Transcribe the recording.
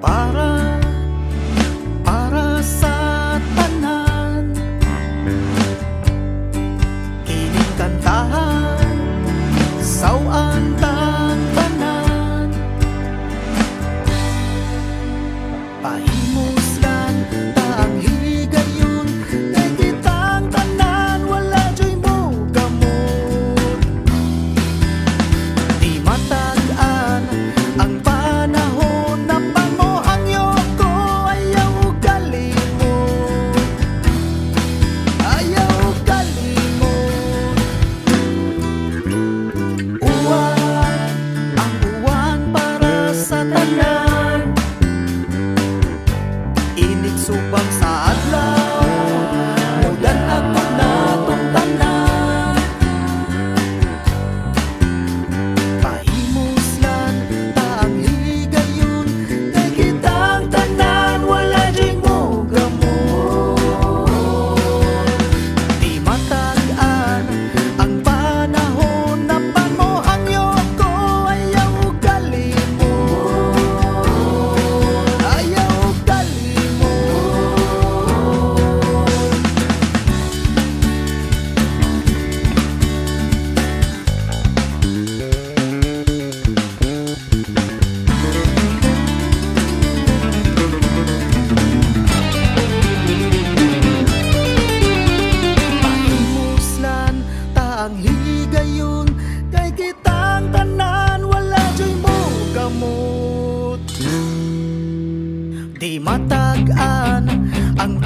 para sa tanan. Kining kantahan sawan tang tanan. Pahimuslan taang higayon, kay kitang tanan wala joy mo gamot. Di matag-an ang panahon na pangohangyo ko, ayaw kalimot, ayaw kalimot. Uwan, ang uwan para sa tanan, init subang sa adlaw, mudan ako natong tanan. Pahimuslan taang higayon, kay kitang tanan wala joy mo gamot. Di matag-an ang panahon na pangohangyo ko, ayaw kalimot, ayaw kalimot. Pahimuslan taang higayon, kay kitang tanan wala joy mo gamot. Di matag-an ang